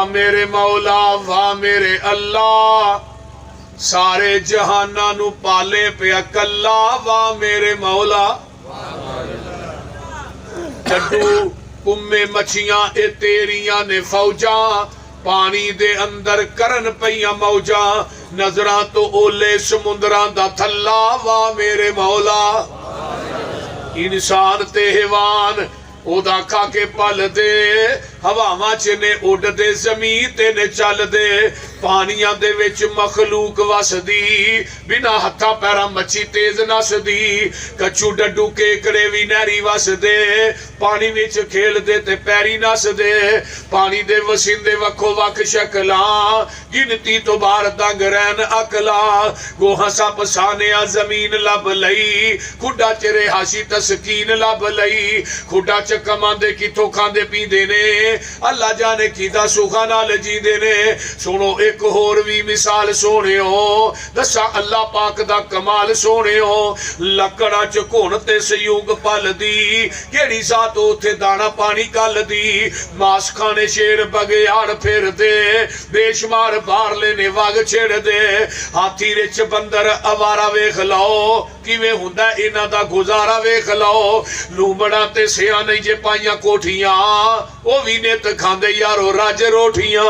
मेरे मौला वाह मेरे अल्लाह, सारे जहाना नू पाले पिया कल्ला, वाह मेरे मौला। डड्डू कुम्मे मछियां ए तेरियां ने फौजा, पानी दे अंदर करन पईयां मौजा, नजरां तो ओले समुंदरां दा थल्ला, वाह मेरे मौला। इंसान ते हैवान ओदा खा के पल दे, हवावां च ने उड़दे ज़मीन ते ने चलदे, पानियां दे विच मखलूक वसदी, बिना हत्था पैरा मच्छी तेज नसदी, कच्चू डड्डू केकड़े भी नहरी वसदे, पानी विच खेलदे ते पैरी नसदे, पानी दे वसिंदे वक्खो वक्ख शक्लां, गिनती तो बाहर दंग रहन अकलां, गोहा सप सानिया जमीन लब लई, खुडा च रिहाशी तस्कीन लब लई, खुडा च कमांदे किथों खांदे पींदे ने, अल्लाह जाने कीदा सुखा नाल जींदे ने। सुनो एक होर भी मिसाल सोहणियो, दसा अल्लाह पाक दा कमाल सोहणियो, लकड़ा च घुण ते सयूग पलदी, केड़ी जात उथे दाना पानी कलदी, मास खाने शेर बगयाड़ फिरदे, बेशुमार बाहरले ने वग छेड़दे, हाथी रिच बंदर अवारा वेख लाओ, किवें हुंदा इन्हां दा गुजारा वेख लाओ, लूंबड़ा ते सियाने जे पाइयां कोठियां, ओ भी नित खांदे यारो रज रोटियां।